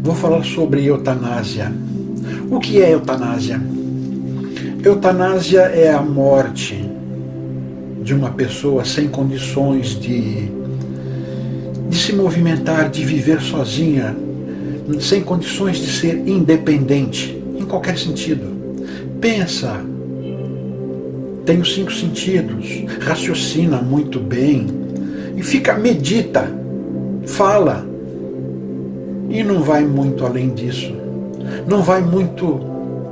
Vou falar sobre eutanásia. O que é eutanásia? Eutanásia é a morte de uma pessoa sem condições de se movimentar, de viver sozinha, sem condições de ser independente, em qualquer sentido. Pensa, tem os 5 sentidos, raciocina muito bem, e medita, fala, e não vai muito além disso. Não vai muito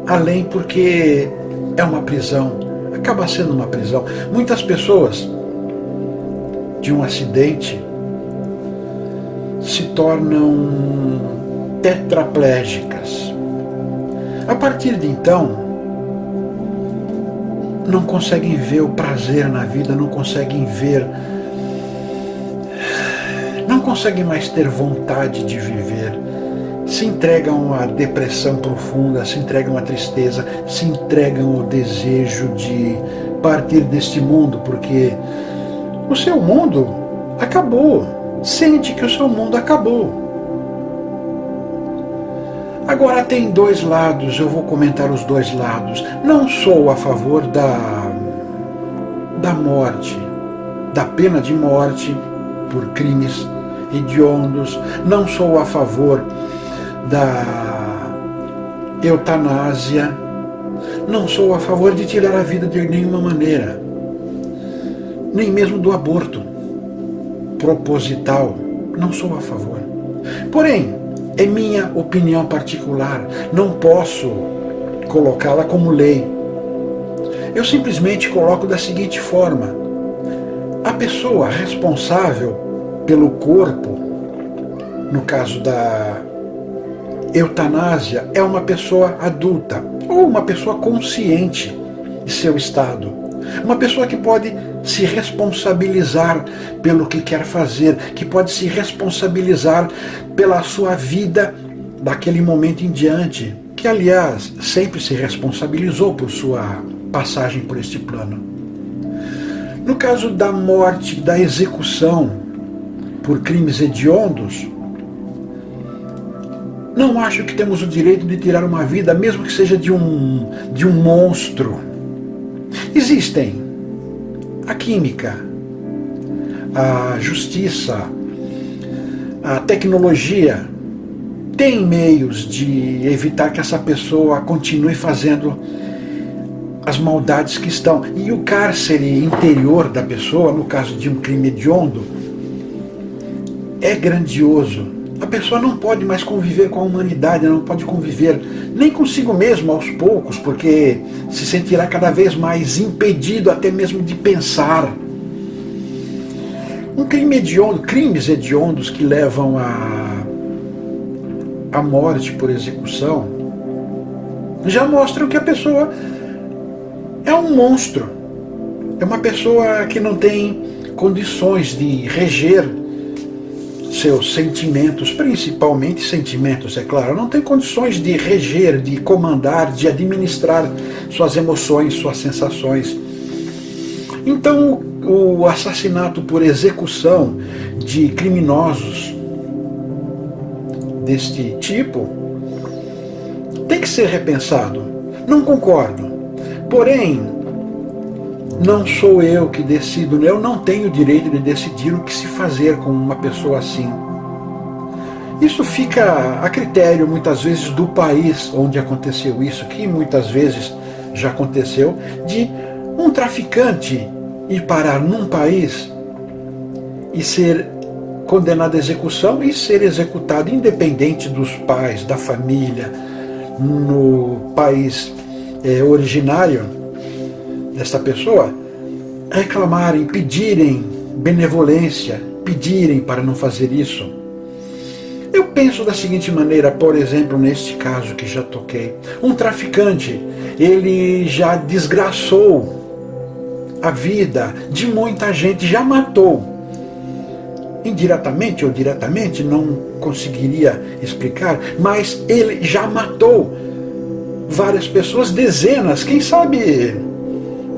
além porque é uma prisão, acaba sendo uma prisão. Muitas pessoas de um acidente se tornam tetraplégicas. A partir de então, não conseguem ver o prazer na vida, não conseguem mais ter vontade de viver. Se entregam à depressão profunda, se entregam à tristeza, se entregam ao desejo de partir deste mundo, porque o seu mundo acabou. Sente que o seu mundo acabou. Agora tem 2 lados, eu vou comentar os 2 lados. Não sou a favor da morte, da pena de morte por crimes hediondos. Não sou a favor da eutanásia. Não sou a favor de tirar a vida de nenhuma maneira. Nem mesmo do aborto proposital. Não sou a favor. Porém, é minha opinião particular. Não posso colocá-la como lei. Eu simplesmente coloco da seguinte forma: a pessoa responsável pelo corpo, no caso da eutanásia, é uma pessoa adulta ou uma pessoa consciente de seu estado. Uma pessoa que pode se responsabilizar pelo que quer fazer, que pode se responsabilizar pela sua vida daquele momento em diante, que aliás sempre se responsabilizou por sua passagem por este plano. No caso da morte, da execução por crimes hediondos, não acho que temos o direito de tirar uma vida, mesmo que seja de um monstro. Existem a química, a justiça, a tecnologia, tem meios de evitar que essa pessoa continue fazendo as maldades que estão. E o cárcere interior da pessoa, no caso de um crime hediondo, é grandioso. A pessoa não pode mais conviver com a humanidade, não pode conviver nem consigo mesmo aos poucos, porque se sentirá cada vez mais impedido até mesmo de pensar. Um crime hediondo, crimes hediondos que levam à morte por execução, já mostram que a pessoa é um monstro. É uma pessoa que não tem condições de reger seus sentimentos, principalmente sentimentos, é claro, não tem condições de reger, de comandar, de administrar suas emoções, suas sensações. Então, o assassinato por execução de criminosos deste tipo tem que ser repensado. Não concordo. Porém, não sou eu que decido, eu não tenho o direito de decidir o que se fazer com uma pessoa assim. Isso fica a critério, muitas vezes, do país onde aconteceu isso, que muitas vezes já aconteceu, de um traficante ir parar num país e ser condenado à execução e ser executado independente dos pais, da família, no país originário desta pessoa, reclamarem, pedirem benevolência, pedirem para não fazer isso. Eu penso da seguinte maneira, por exemplo, neste caso que já toquei, um traficante, ele já desgraçou a vida de muita gente, já matou. Indiretamente ou diretamente, não conseguiria explicar, mas ele já matou várias pessoas, dezenas, quem sabe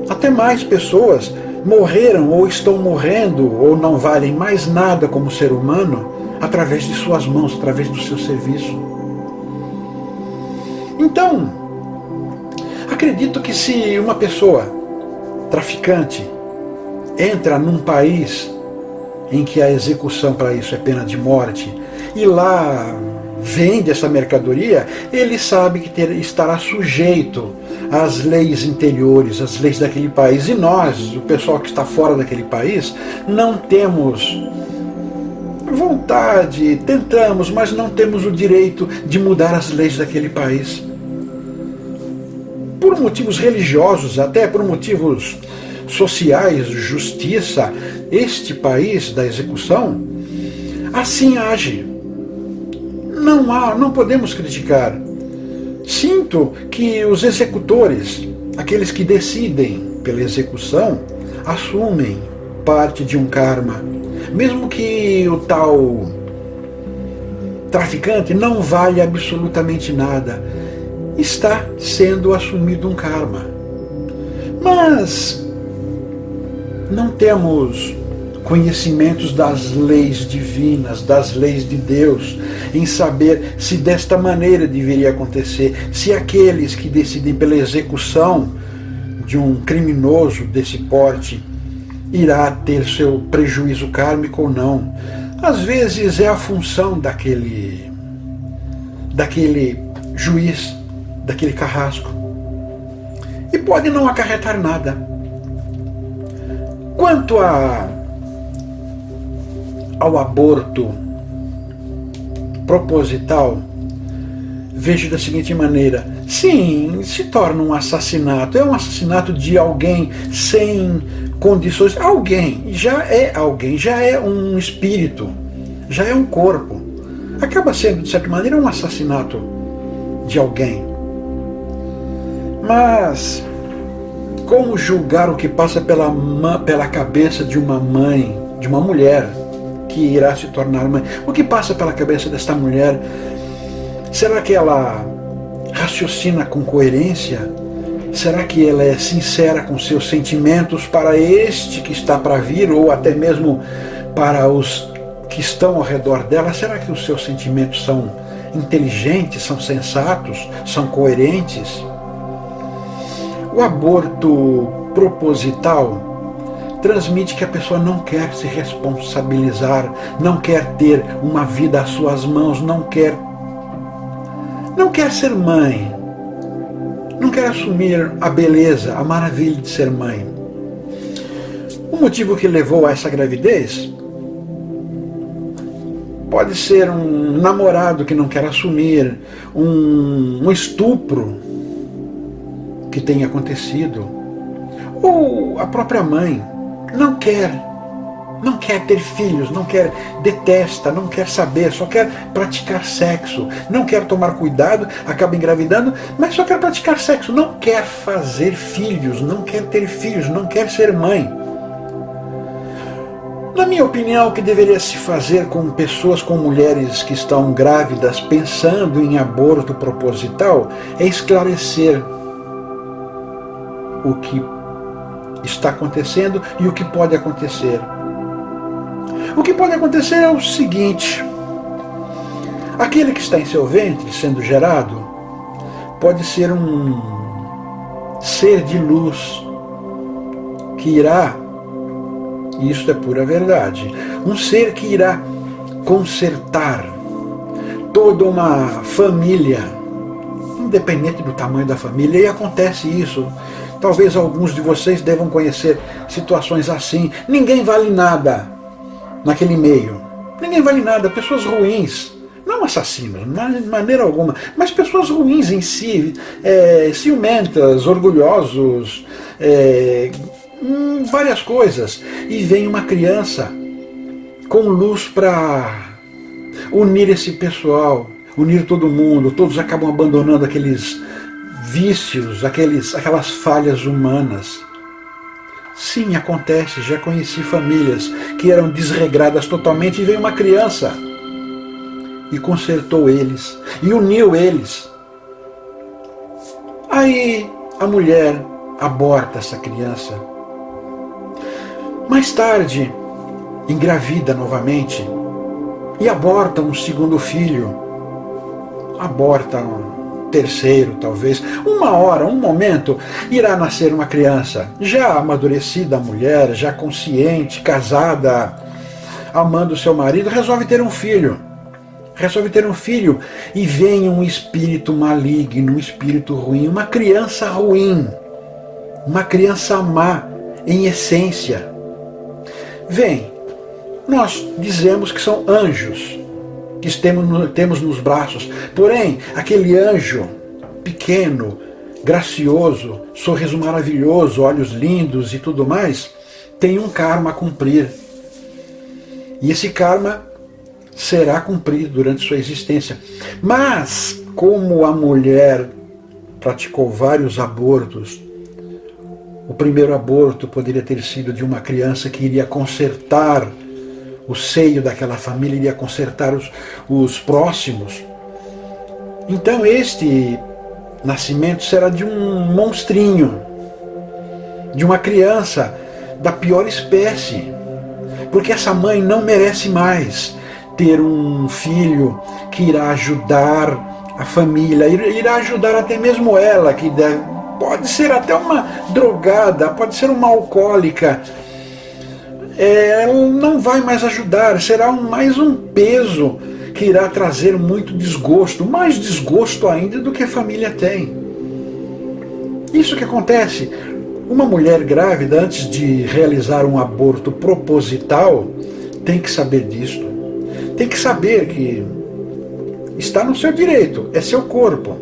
até mais pessoas morreram ou estão morrendo ou não valem mais nada como ser humano através de suas mãos, através do seu serviço. Então, acredito que se uma pessoa traficante entra num país em que a execução para isso é pena de morte, e lá vende essa mercadoria, ele sabe que estará sujeito às leis interiores, às leis daquele país. E nós, o pessoal que está fora daquele país, não temos vontade, tentamos, mas não temos o direito de mudar as leis daquele país. Por motivos religiosos, até por motivos sociais, justiça, este país da execução assim age. Não podemos criticar. Sinto que os executores, aqueles que decidem pela execução, assumem parte de um karma. Mesmo que o tal traficante não vale absolutamente nada, está sendo assumido um karma. Mas não temos conhecimentos das leis divinas, das leis de Deus, em saber se desta maneira deveria acontecer, se aqueles que decidem pela execução de um criminoso desse porte irá ter seu prejuízo kármico ou não. Às vezes é a função daquele juiz, daquele carrasco, e pode não acarretar nada. Quanto ao aborto proposital, vejo da seguinte maneira: sim, se torna um assassinato, é um assassinato de alguém sem condições. Alguém, já é um espírito, já é um corpo. Acaba sendo, de certa maneira, um assassinato de alguém. Mas como julgar o que passa pela cabeça de uma mãe, de uma mulher que irá se tornar mãe? O que passa pela cabeça desta mulher? Será que ela raciocina com coerência? Será que ela é sincera com seus sentimentos para este que está para vir, ou até mesmo para os que estão ao redor dela? Será que os seus sentimentos são inteligentes, são sensatos, são coerentes? O aborto proposital transmite que a pessoa não quer se responsabilizar, não quer ter uma vida às suas mãos, não quer ser mãe, não quer assumir a beleza, a maravilha de ser mãe. O motivo que levou a essa gravidez pode ser um namorado que não quer assumir, um estupro que tenha acontecido, ou a própria mãe não quer ter filhos, detesta, não quer saber, só quer praticar sexo, não quer tomar cuidado, acaba engravidando, mas só quer praticar sexo, não quer fazer filhos, não quer ter filhos, não quer ser mãe. Na minha opinião, o que deveria se fazer com pessoas, com mulheres que estão grávidas pensando em aborto proposital, é esclarecer o que está acontecendo e o que pode acontecer. O que pode acontecer é o seguinte: aquele que está em seu ventre sendo gerado pode ser um ser de luz que irá, e isso é pura verdade, um ser que irá consertar toda uma família, independente do tamanho da família, e acontece isso. Talvez alguns de vocês devam conhecer situações assim. Ninguém vale nada naquele meio. Ninguém vale nada. Pessoas ruins, não assassinos, de maneira alguma, mas pessoas ruins em si, ciumentas, orgulhosos, várias coisas. E vem uma criança com luz para unir esse pessoal, unir todo mundo. Todos acabam abandonando aqueles vícios, aquelas falhas humanas. Sim, acontece, já conheci famílias que eram desregradas totalmente, e veio uma criança e consertou eles, e uniu eles. Aí a mulher aborta essa criança. Mais tarde, engravida novamente, e aborta um segundo filho. Aborta terceiro talvez, uma hora, um momento, irá nascer uma criança, já amadurecida a mulher, já consciente, casada, amando seu marido, resolve ter um filho. E vem um espírito maligno, um espírito ruim, uma criança ruim, uma criança má em essência. Vem, nós dizemos que são anjos que temos nos braços, porém aquele anjo pequeno, gracioso, sorriso maravilhoso, olhos lindos e tudo mais, tem um karma a cumprir. E esse karma será cumprido durante sua existência. Mas, como a mulher praticou vários abortos, o primeiro aborto poderia ter sido de uma criança que iria consertar o seio daquela família, iria consertar os próximos. Então este nascimento será de um monstrinho, de uma criança da pior espécie, porque essa mãe não merece mais ter um filho que irá ajudar a família, irá ajudar até mesmo ela, que pode ser até uma drogada, pode ser uma alcoólica. Ela não vai mais ajudar, será mais um peso que irá trazer muito desgosto, mais desgosto ainda do que a família tem. Isso que acontece. Uma mulher grávida, antes de realizar um aborto proposital, tem que saber disto. Tem que saber que está no seu direito, é seu corpo,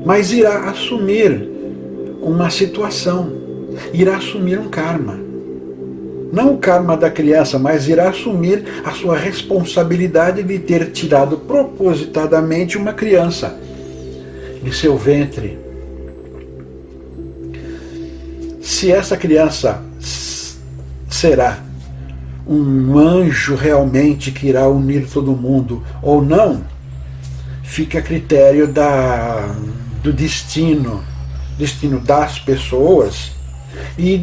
mas irá assumir uma situação, irá assumir um karma. Não o karma da criança, mas irá assumir a sua responsabilidade de ter tirado propositadamente uma criança de seu ventre. Se essa criança será um anjo realmente que irá unir todo mundo ou não, fica a critério do destino das pessoas e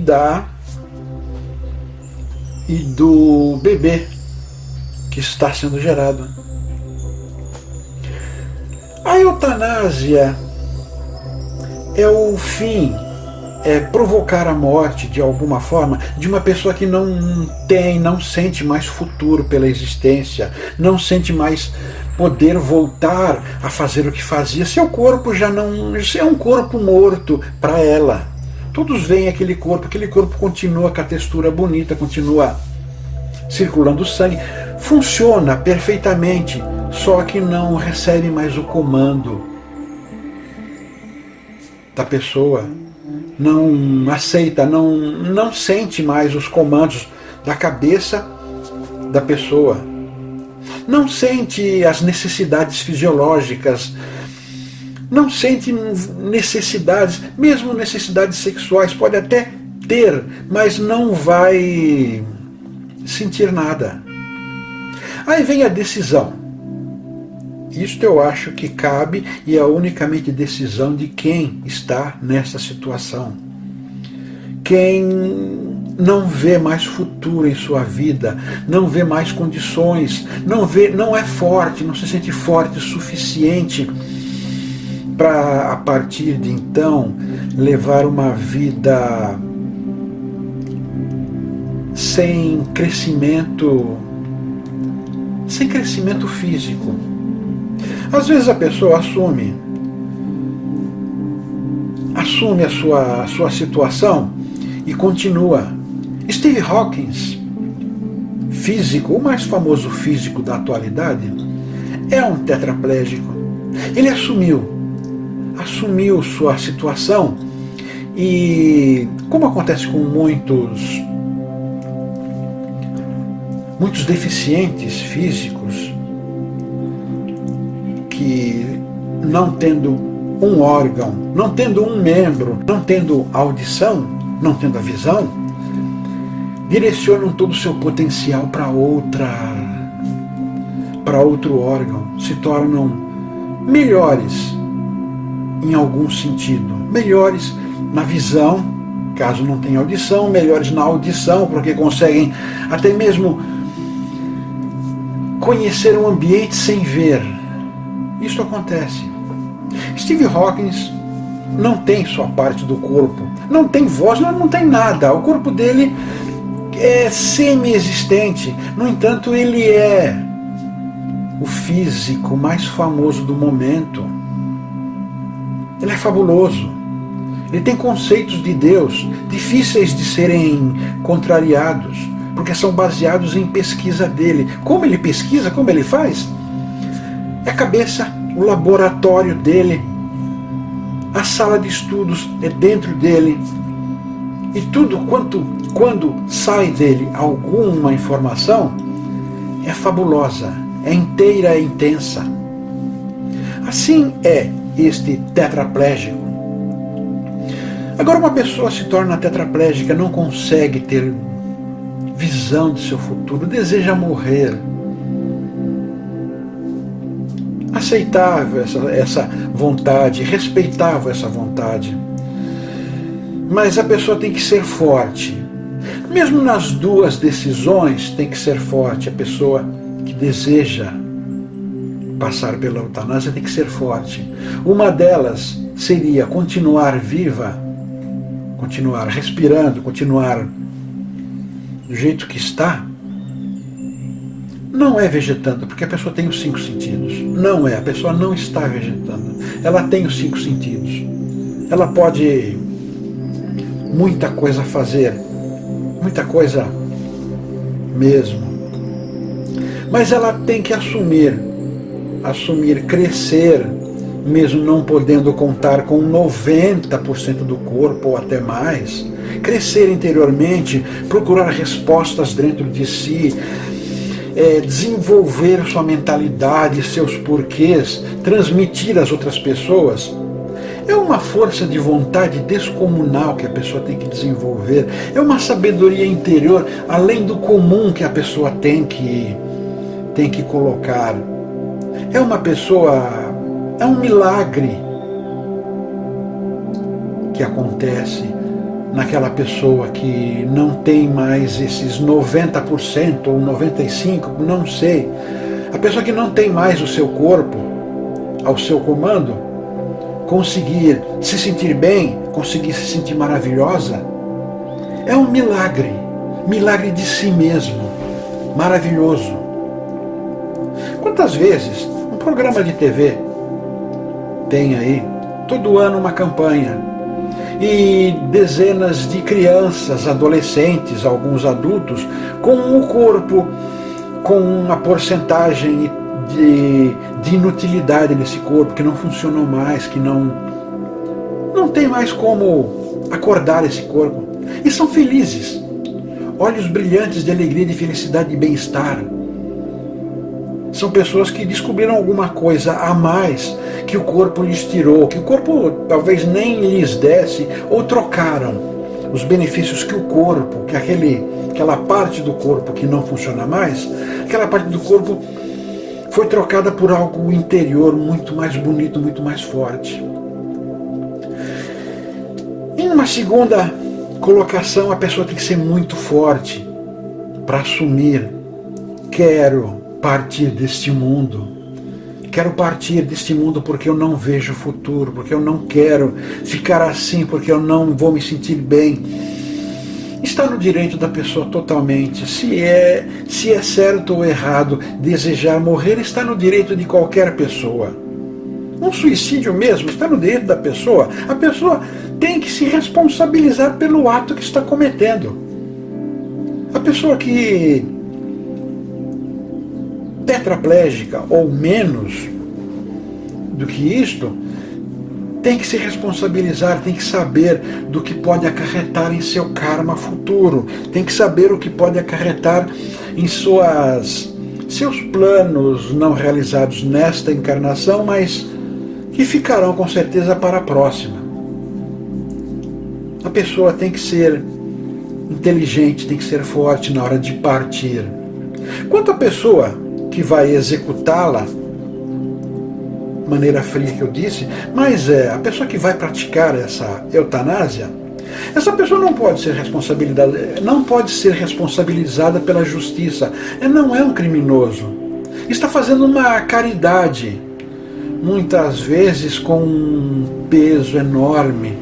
do bebê que está sendo gerado. A eutanásia é o fim, é provocar a morte de alguma forma de uma pessoa que não sente mais futuro pela existência, não sente mais poder voltar a fazer o que fazia. Seu corpo já não é um corpo morto para ela. Todos veem aquele corpo continua com a textura bonita, continua circulando sangue, funciona perfeitamente, só que não recebe mais o comando da pessoa, não aceita, não sente mais os comandos da cabeça da pessoa, não sente as necessidades fisiológicas, não sente necessidades, mesmo necessidades sexuais, pode até ter, mas não vai sentir nada. Aí vem a decisão. Isto eu acho que cabe e é unicamente decisão de quem está nessa situação. Quem não vê mais futuro em sua vida, não vê mais condições, não é forte, não se sente forte o suficiente para, a partir de então, levar uma vida sem crescimento físico. Às vezes a pessoa assume a sua situação e continua. Steve Hawkins, físico, o mais famoso físico da atualidade, é um tetraplégico. Ele assumiu sua situação e, como acontece com muitos deficientes físicos, que não tendo um órgão, não tendo um membro, não tendo audição, não tendo a visão, direcionam todo o seu potencial para outro órgão, se tornam melhores em algum sentido, melhores na visão, caso não tenha audição, melhores na audição, porque conseguem até mesmo conhecer o ambiente sem ver. Isso acontece. Steve Hawkins não tem sua parte do corpo, não tem voz, não tem nada. O corpo dele é semi-existente. No entanto, ele é o físico mais famoso do momento. Ele é fabuloso. Ele tem conceitos de Deus difíceis de serem contrariados, porque são baseados em pesquisa dele. Como ele pesquisa, como ele faz? É a cabeça, o laboratório dele, a sala de estudos é dentro dele. E tudo quando sai dele alguma informação, é fabulosa, é inteira, é intensa. Assim é este tetraplégico. Agora, uma pessoa se torna tetraplégica, não consegue ter visão de seu futuro, deseja morrer. Aceitável essa vontade, respeitável essa vontade. Mas a pessoa tem que ser forte. Mesmo nas duas decisões, tem que ser forte. A pessoa que deseja passar pela eutanásia tem que ser forte. Uma delas seria continuar viva, continuar respirando, continuar do jeito que está. Não é vegetando, porque a pessoa tem os 5 sentidos. Não é, a pessoa não está vegetando. Ela tem os 5 sentidos. Ela pode muita coisa fazer, muita coisa mesmo. Mas ela tem que assumir, crescer, mesmo não podendo contar com 90% do corpo ou até mais. Crescer interiormente, procurar respostas dentro de si, desenvolver sua mentalidade, seus porquês, transmitir às outras pessoas. É uma força de vontade descomunal que a pessoa tem que desenvolver. É uma sabedoria interior, além do comum, que a pessoa tem que colocar. É uma pessoa, é um milagre que acontece naquela pessoa que não tem mais esses 90% ou 95%, não sei. A pessoa que não tem mais o seu corpo ao seu comando, conseguir se sentir bem, conseguir se sentir maravilhosa, é um milagre de si mesmo, maravilhoso. Quantas vezes um programa de TV tem aí, todo ano, uma campanha, e dezenas de crianças, adolescentes, alguns adultos, com o corpo, com uma porcentagem de inutilidade nesse corpo, que não funcionam mais, que não tem mais como acordar esse corpo. E são felizes, olhos brilhantes de alegria, de felicidade, de bem-estar. São pessoas que descobriram alguma coisa a mais que o corpo lhes tirou, que o corpo talvez nem lhes desse, ou trocaram os benefícios que o corpo, que aquela parte do corpo que não funciona mais, aquela parte do corpo foi trocada por algo interior muito mais bonito, muito mais forte. Em uma segunda colocação, a pessoa tem que ser muito forte para assumir: quero partir deste mundo. Quero partir deste mundo porque eu não vejo futuro, porque eu não quero ficar assim, porque eu não vou me sentir bem. Está no direito da pessoa totalmente. Se é certo ou errado desejar morrer, está no direito de qualquer pessoa. Um suicídio mesmo está no direito da pessoa. A pessoa tem que se responsabilizar pelo ato que está cometendo. A pessoa que tetraplégica ou menos do que isto, tem que se responsabilizar, tem que saber do que pode acarretar em seu karma futuro, tem que saber o que pode acarretar em seus planos não realizados nesta encarnação, mas que ficarão com certeza para a próxima. A pessoa tem que ser inteligente, tem que ser forte na hora de partir. Quanto à pessoa que vai executá-la, maneira fria que eu disse, mas a pessoa que vai praticar essa eutanásia, essa pessoa não pode ser responsabilizada pela justiça. Não é um criminoso. Está fazendo uma caridade, muitas vezes com um peso enorme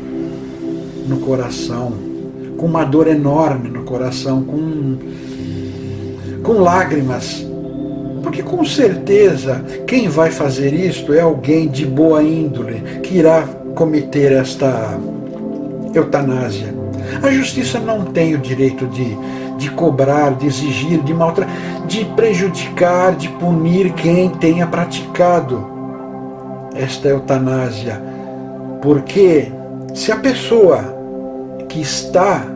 no coração, com uma dor enorme no coração, com lágrimas. Porque com certeza quem vai fazer isto é alguém de boa índole que irá cometer esta eutanásia. A justiça não tem o direito de cobrar, de exigir, de maltratar, de prejudicar, de punir quem tenha praticado esta eutanásia. Porque se a pessoa que está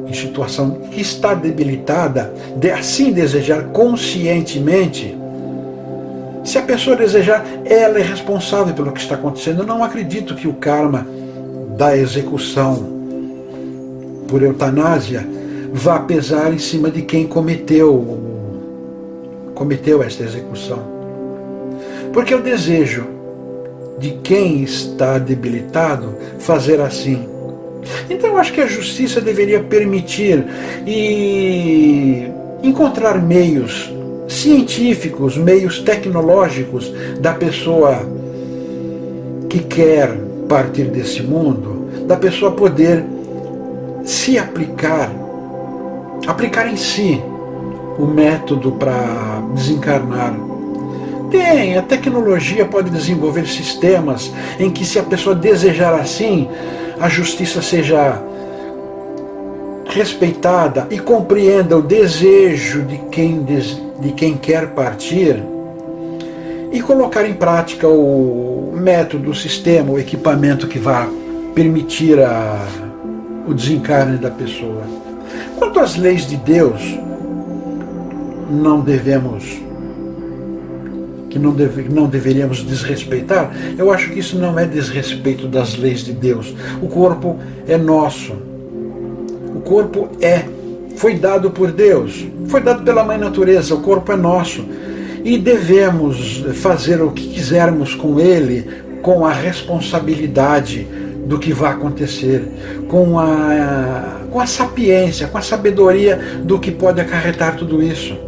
em situação, que está debilitada, assim desejar conscientemente, se a pessoa desejar, ela é responsável pelo que está acontecendo. Eu não acredito que o karma da execução por eutanásia vá pesar em cima de quem cometeu esta execução. Porque o desejo de quem está debilitado fazer assim. Então eu acho que a justiça deveria permitir e encontrar meios científicos, meios tecnológicos da pessoa que quer partir desse mundo, da pessoa poder se aplicar em si o método para desencarnar. A tecnologia pode desenvolver sistemas em que, se a pessoa desejar assim, a justiça seja respeitada e compreenda o desejo de quem quer partir e colocar em prática o método, o sistema, o equipamento que vai permitir o desencarne da pessoa. Quanto às leis de Deus, não deveríamos desrespeitar. Eu acho que isso não é desrespeito das leis de Deus. O corpo é nosso. O corpo foi dado por Deus, foi dado pela Mãe Natureza. O corpo é nosso e devemos fazer o que quisermos com ele, com a responsabilidade do que vai acontecer, com a sapiência, com a sabedoria do que pode acarretar tudo isso.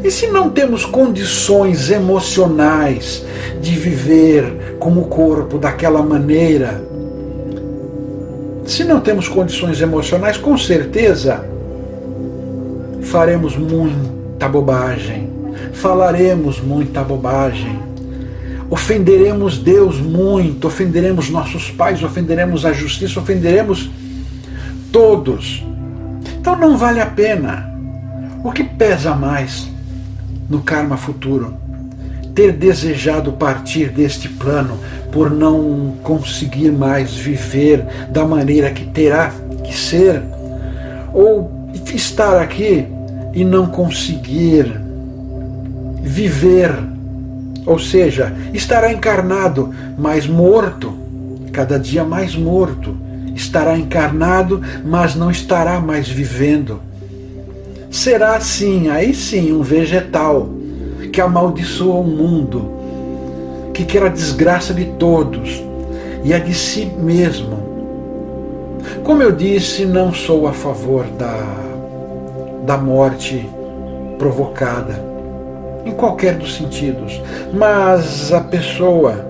E se não temos condições emocionais de viver com o corpo daquela maneira, se não temos condições emocionais, com certeza faremos muita bobagem, falaremos muita bobagem, ofenderemos Deus muito, ofenderemos nossos pais, ofenderemos a justiça, ofenderemos todos. Então não vale a pena. O que pesa mais no karma futuro? Ter desejado partir deste plano por não conseguir mais viver da maneira que terá que ser, ou estar aqui e não conseguir viver, ou seja, estará encarnado, mas morto, cada dia mais morto, estará encarnado, mas não estará mais vivendo. Será sim, aí sim, um vegetal que amaldiçoa o mundo, que quer a desgraça de todos e a de si mesmo. Como eu disse, não sou a favor da morte provocada, em qualquer dos sentidos, mas a pessoa,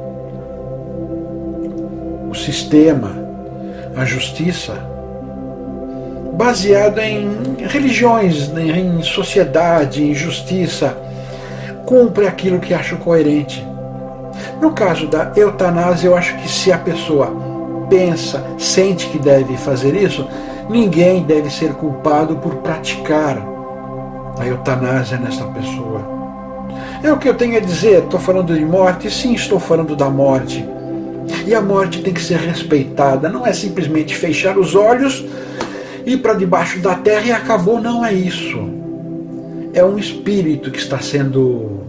o sistema, a justiça, baseado em religiões, em sociedade, em justiça, cumpre aquilo que acho coerente. No caso da eutanásia, eu acho que se a pessoa pensa, sente que deve fazer isso, ninguém deve ser culpado por praticar a eutanásia nessa pessoa. É o que eu tenho a dizer. Estou falando de morte? Sim, estou falando da morte. E a morte tem que ser respeitada. Não é simplesmente fechar os olhos, ir para debaixo da terra e acabou. Não é isso. É um espírito que está sendo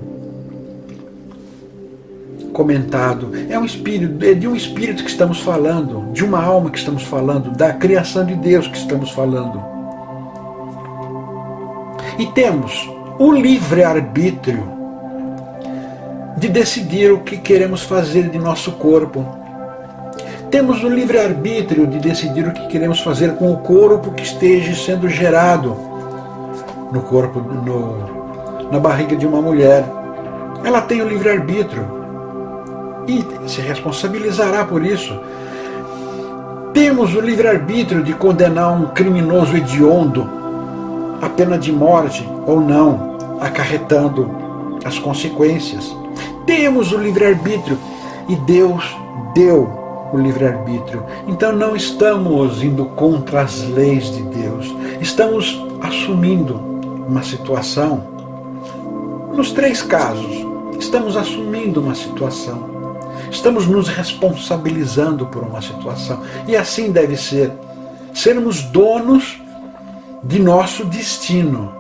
comentado. É de um espírito que estamos falando, de uma alma que estamos falando, da criação de Deus que estamos falando. E temos o livre-arbítrio de decidir o que queremos fazer de nosso corpo. Temos o livre-arbítrio de decidir o que queremos fazer com o corpo que esteja sendo gerado no corpo, na barriga de uma mulher. Ela tem o livre-arbítrio e se responsabilizará por isso. Temos o livre-arbítrio de condenar um criminoso hediondo à pena de morte ou não, acarretando as consequências. Temos o livre-arbítrio e Deus deu o livre-arbítrio. Então não estamos indo contra as leis de Deus. Estamos assumindo uma situação. Nos 3 casos, estamos assumindo uma situação. Estamos nos responsabilizando por uma situação. E assim deve ser. Sermos donos de nosso destino.